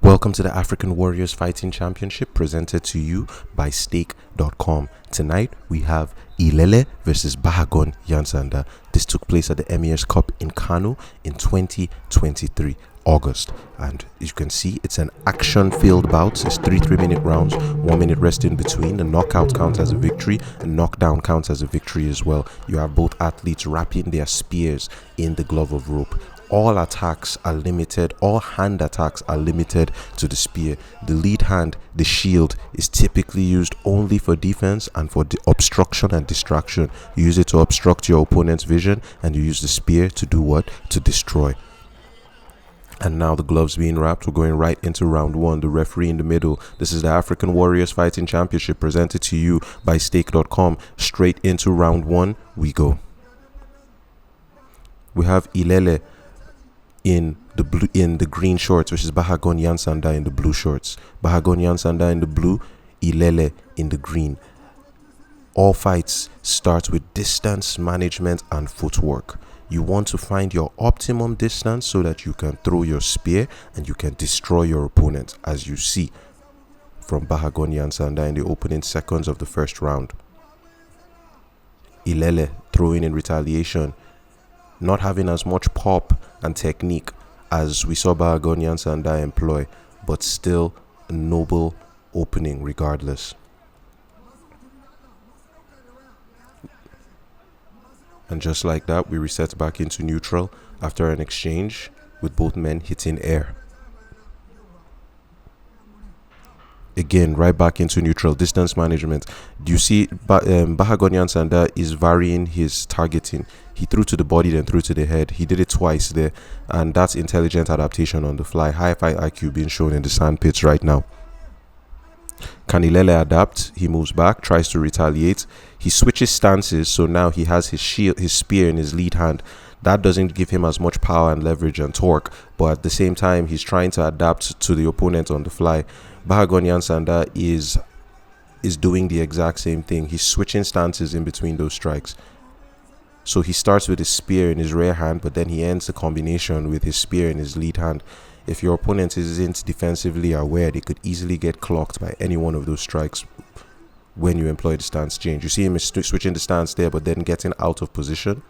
Welcome to the African Warriors Fighting Championship presented to you by Stake.com. Tonight we have Ilele versus Bahagon Yansanda. This took place at the Emirs Cup in Kano in 2023 August, and as you can see, it's an action-filled bout. It's 3 3-minute rounds, 1 minute rest in between. The knockout counts as a victory, and knockdown counts as a victory as well. You have both athletes wrapping their spears in the glove of rope. All attacks are limited, all hand attacks are limited to the spear. The lead hand, the shield, is typically used only for defense and for the obstruction and distraction. You use it to obstruct your opponent's vision, and you use the spear to do what? To destroy. And now the gloves being wrapped, we're going right into round one. The referee in the middle. This is the African Warriors Fighting Championship presented to you by Stake.com. Straight into round one, we go. We have Ilele in the green shorts, which is Bahagon Yansanda in the blue shorts. Bahagon Yansanda in the blue, Ilele in the green. All fights start with distance management and footwork. You want to find your optimum distance so that you can throw your spear and you can destroy your opponent, as you see from Bahagon Yansanda in the opening seconds of the first round. Ilele throwing in retaliation, not having as much pop and technique as we saw Bahagon Yansanda employ, but still a noble opening regardless. And just like that, we reset back into neutral after an exchange with both men hitting air. Again, right back into neutral. Distance management. Do you see Bahagon Yansanda is varying his targeting. He threw to the body, then threw to the head. He did it twice there, and that's intelligent adaptation on the fly. High fight IQ being shown in the sand pits right now. Can Ilele adapt? He moves back, tries to retaliate. He switches stances, so now he has his shield, his spear in his lead hand. That doesn't give him as much power and leverage and torque, but at the same time, he's trying to adapt to the opponent on the fly. Bahagon Yansanda is doing the exact same thing. He's switching stances in between those strikes. So he starts with his spear in his rear hand, but then he ends the combination with his spear in his lead hand. If your opponent isn't defensively aware, they could easily get clocked by any one of those strikes when you employ the stance change. You see him switching the stance there, but then getting out of position.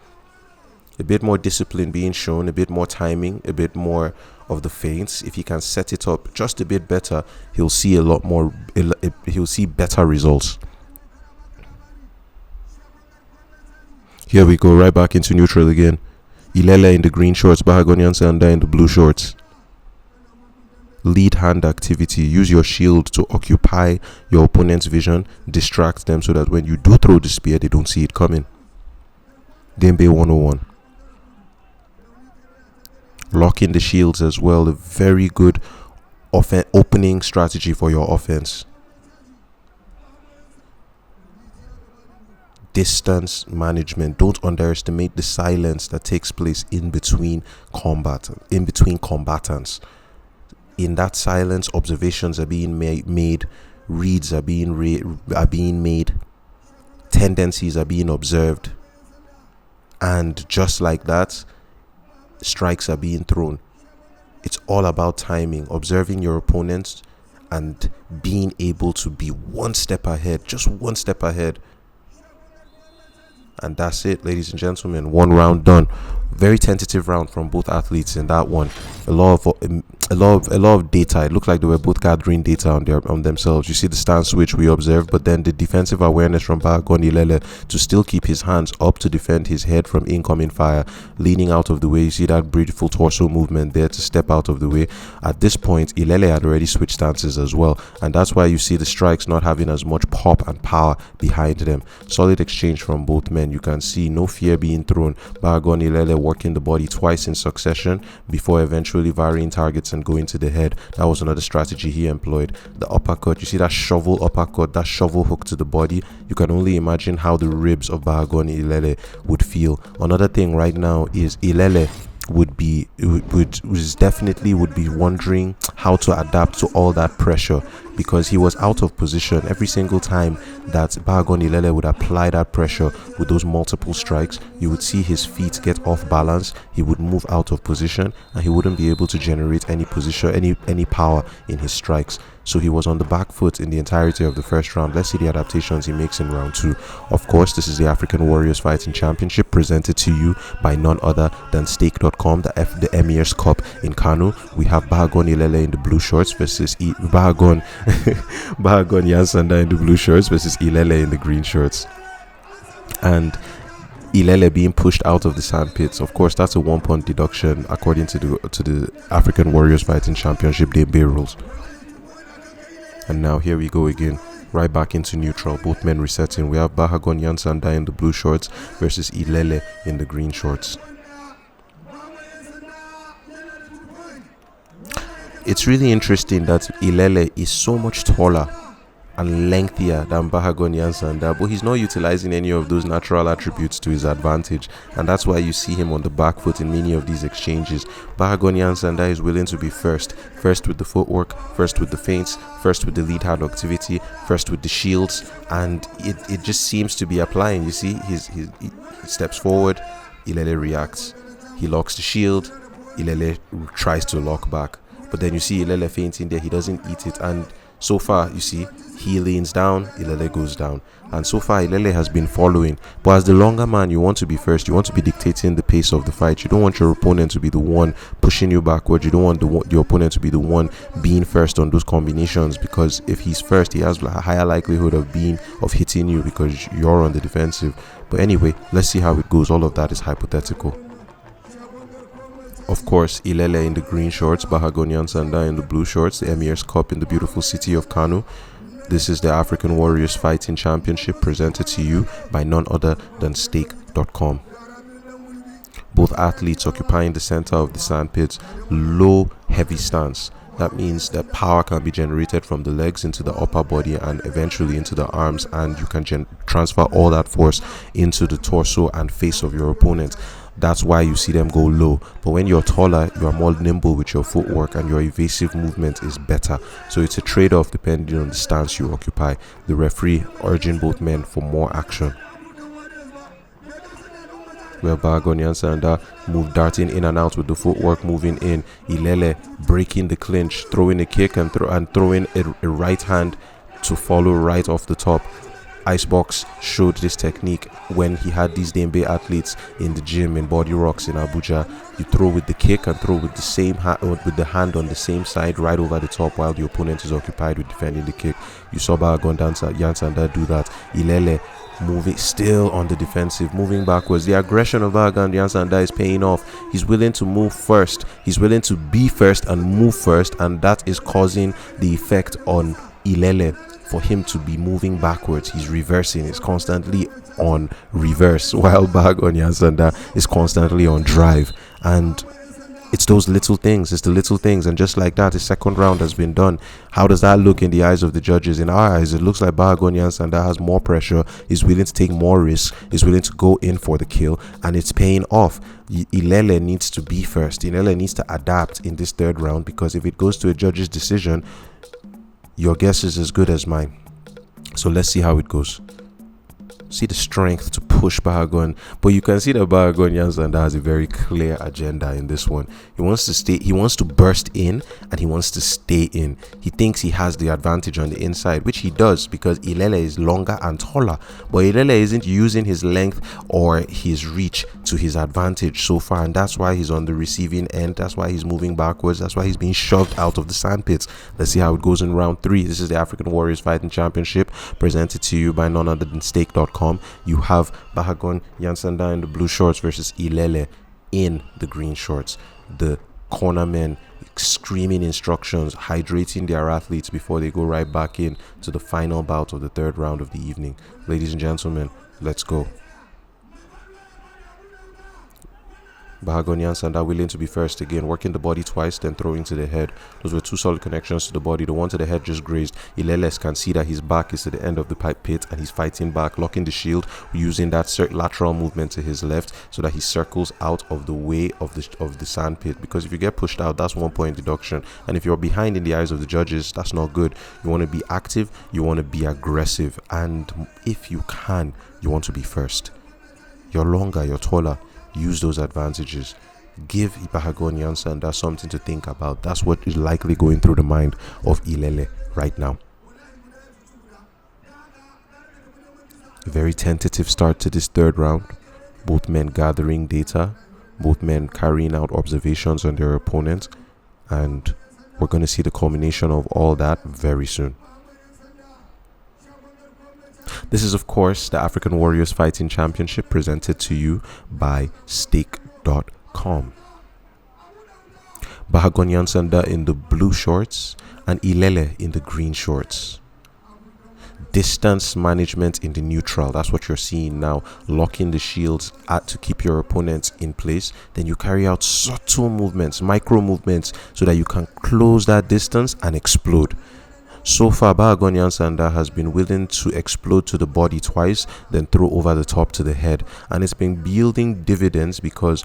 A bit more discipline being shown, a bit more timing, a bit more of the feints. If he can set it up just a bit better, he'll see a lot more, he'll see better results. Here we go, right back into neutral again. Ilele in the green shorts, Bahagon Yansanda in the blue shorts. Lead hand activity. Use your shield to occupy your opponent's vision, distract them so that when you do throw the spear, they don't see it coming. Dambe 101. Locking the shields as well, a very good opening strategy for your offense. Distance management. Don't underestimate the silence that takes place in between combatants. In that silence, observations are being made, reads are being made, tendencies are being observed, and just like that, strikes are being thrown. It's all about timing, observing your opponents and being able to be one step ahead, just one step ahead. And that's it, ladies and gentlemen. One round done. Very tentative round from both athletes in that one. A lot of data. It looked like they were both gathering data on themselves. You see the stance switch we observed, but then the defensive awareness from Bahagon Ilele to still keep his hands up to defend his head from incoming fire, leaning out of the way. You see that beautiful torso movement there to step out of the way. At this point, Ilele had already switched stances as well, and that's why you see the strikes not having as much pop and power behind them. Solid exchange from both men. You can see no fear being thrown. Bahagon Ilele working the body twice in succession before eventually varying targets and going to the head. That was another strategy he employed. The uppercut, you see that shovel uppercut, that shovel hook to the body. You can only imagine how the ribs of Bahagon Ilele would feel. Another thing right now is Ilele would be wondering how to adapt to all that pressure. because he was out of position every single time that Bahagon Ilele would apply that pressure with those multiple strikes. You would see his feet get off balance, he would move out of position, and he wouldn't be able to generate any position, any power in his strikes. So he was on the back foot in the entirety of the first round. Let's see the adaptations he makes in round 2. Of course, this is the African Warriors Fighting Championship, presented to you by none other than Stake.com, the Emirs Cup in Kano. We have Bahagon Ilele in the blue shorts versus Bahagon Yansanda in the blue shorts versus Ilele in the green shorts. And Ilele being pushed out of the sandpits. Of course, that's a 1-point deduction according to the African Warriors Fighting Championship Dambe rules. And now here we go again, right back into neutral, both men resetting. We have Bahagon Yansanda in the blue shorts versus Ilele in the green shorts. It's really interesting that Ilele is so much taller and lengthier than Bahagon Yansanda, but he's not utilizing any of those natural attributes to his advantage, and that's why you see him on the back foot in many of these exchanges. Bahagon Yansanda is willing to be first with the footwork, first with the feints, first with the lead hand activity, first with the shields, and it just seems to be applying. You see, he steps forward, Ilele reacts, he locks the shield, Ilele tries to lock back, but then you see Ilele feinting there, he doesn't eat it, and so far, you see, he leans down, Ilele goes down. And so far, Ilele has been following. But as the longer man, you want to be first. You want to be dictating the pace of the fight. You don't want your opponent to be the one pushing you backwards. You don't want your opponent to be the one being first on those combinations. Because if he's first, he has a higher likelihood of hitting you because you're on the defensive. But anyway, let's see how it goes. All of that is hypothetical. Of course, Ilele in the green shorts, Bahagon Yansanda in the blue shorts, the Emirs Cup in the beautiful city of Kano. This is the African Warriors Fighting Championship, presented to you by none other than Stake.com. Both athletes occupying the center of the sandpits, low, heavy stance. That means that power can be generated from the legs into the upper body and eventually into the arms, and you can transfer all that force into the torso and face of your opponent. That's why you see them go low. But when you're taller, you are more nimble with your footwork and your evasive movement is better. So it's a trade-off depending on the stance you occupy. The referee urging both men for more action. Where Bahagon Yansanda move darting in and out with the footwork, moving in. Ilele breaking the clinch, throwing a kick and throwing a right hand to follow right off the top. Icebox showed this technique when he had these Dambe athletes in the gym in Body Rocks in Abuja. You throw with the kick and throw with the same with the hand on the same side right over the top while the opponent is occupied with defending the kick. You saw Bahagon Yansanda do that. Ilele moving still on the defensive, moving backwards. The aggression of Bahagon Yansanda is paying off. He's willing to move first. He's willing to be first and move first, and that is causing the effect on Ilele. For him to be moving backwards, he's reversing. It's constantly on reverse, while Bahagon Yansanda is constantly on drive. And it's those little things. It's the little things. And just like that, the second round has been done. How does that look in the eyes of the judges? In our eyes, it looks like Bahagon Yansanda has more pressure, is willing to take more risks, is willing to go in for the kill, and it's paying off. Ilele needs to be first. Ilele needs to adapt in this third round, because if it goes to a judge's decision, your guess is as good as mine. So let's see how it goes. See the strength to push Bahagon, but you can see that Bahagon Yansanda has a very clear agenda in this one. He wants to stay, he wants to burst in, and he wants to stay in. He thinks he has the advantage on the inside, which he does because Ilele is longer and taller, but Ilele isn't using his length or his reach to his advantage so far, and that's why he's on the receiving end. That's why he's moving backwards. That's why he's being shoved out of the sandpits. Let's see how it goes in round 3. This is the African Warriors Fighting Championship, presented to you by none other than Stake.com. You have Bahagon Yansanda in the blue shorts versus Ilele in the green shorts. The cornermen screaming instructions, hydrating their athletes before they go right back in to the final bout of the third round of the evening. Ladies and gentlemen, let's go. Bahagon Yansanda willing to be first again, working the body twice, then throwing to the head. Those were two solid connections to the body. The one to the head just grazed. Ilele can see that his back is to the end of the pipe pit and he's fighting back, locking the shield, using that lateral movement to his left so that he circles out of the way of the sand pit. Because if you get pushed out, that's 1 point deduction. And if you're behind in the eyes of the judges, that's not good. You want to be active, you want to be aggressive, and if you can, you want to be first. You're longer, you're taller. Use those advantages. Give Bahagon Yansanda something to think about. That's what is likely going through the mind of Ilele right now. A very tentative start to this third round. Both men gathering data, both men carrying out observations on their opponent, and we're going to see the culmination of all that very soon. This is, of course, the African Warriors Fighting Championship presented to you by Stake.com. Bahagon Yansanda in the blue shorts and Ilele in the green shorts. Distance management in the neutral. That's what you're seeing now. Locking the shields to keep your opponents in place. Then you carry out subtle movements, micro movements, so that you can close that distance and explode. So far, Bahagon Yansanda has been willing to explode to the body twice, then throw over the top to the head. And it's been yielding dividends because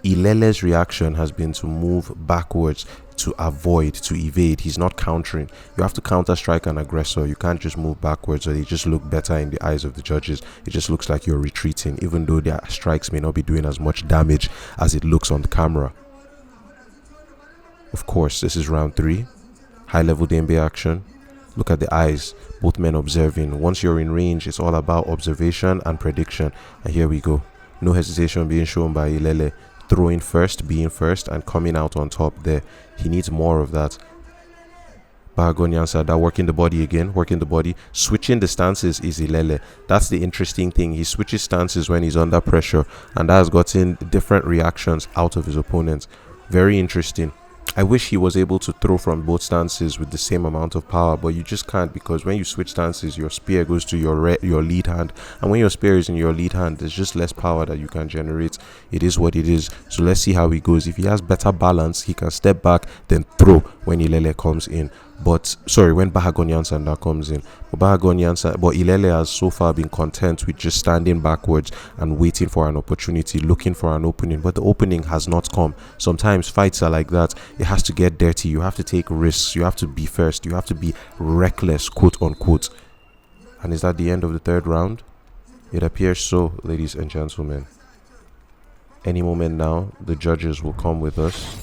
Ilele's reaction has been to move backwards, to avoid, to evade. He's not countering. You have to counter strike an aggressor. You can't just move backwards or they just look better in the eyes of the judges. It just looks like you're retreating, even though their strikes may not be doing as much damage as it looks on the camera. Of course, this is round 3. High level Dambe action. Look at the eyes, both men observing. Once you're in range, it's all about observation and prediction. And here we go. No hesitation being shown by Ilele. Throwing first, being first, and coming out on top there. He needs more of that. Bahagon Yansanda working the body again, working the body. Switching the stances is Ilele. That's the interesting thing. He switches stances when he's under pressure, and that has gotten different reactions out of his opponents. Very interesting. I wish he was able to throw from both stances with the same amount of power, but you just can't, because when you switch stances, your spear goes to your lead hand, and when your spear is in your lead hand, there's just less power that you can generate. It is what it is. So let's see how he goes. If he has better balance, he can step back, then throw when Ilele comes in. When Bahagon Yansanda comes in. But Ilele has so far been content with just standing backwards and waiting for an opportunity, looking for an opening. But the opening has not come. Sometimes fights are like that. It has to get dirty. You have to take risks. You have to be first. You have to be reckless, quote unquote. And is that the end of the third round? It appears so, ladies and gentlemen. Any moment now, the judges will come with us.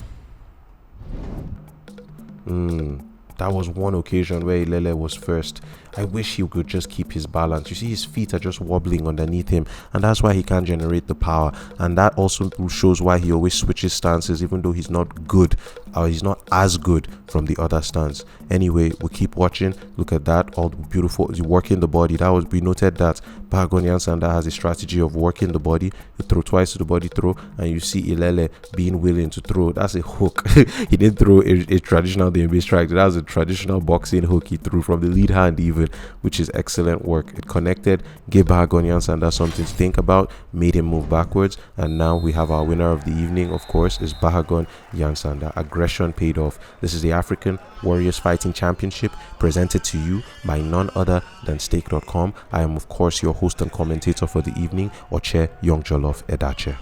That was one occasion where Ilele was first. I wish he could just keep his balance. You see, his feet are just wobbling underneath him, and that's why he can't generate the power. And that also shows why he always switches stances, even though he's not good, or he's not as good from the other stance. Anyway, we'll keep watching. Look at that, all the beautiful working the body. We noted that Bahagon Yansanda has a strategy of working the body. You throw twice to the body throw, and you see Ilele being willing to throw. That's a hook. He didn't throw a traditional Dambe strike. That was a traditional boxing hook he threw from the lead hand even, which is excellent work. It connected, gave Bahagon Yansanda something to think about, made him move backwards, and now we have our winner of the evening, of course, is Bahagon Yansanda. Aggression paid off. This is the African Warriors Fighting Championship presented to you by none other than Stake.com. I am, of course, your host and commentator for the evening, Oche Young Jollof Edache.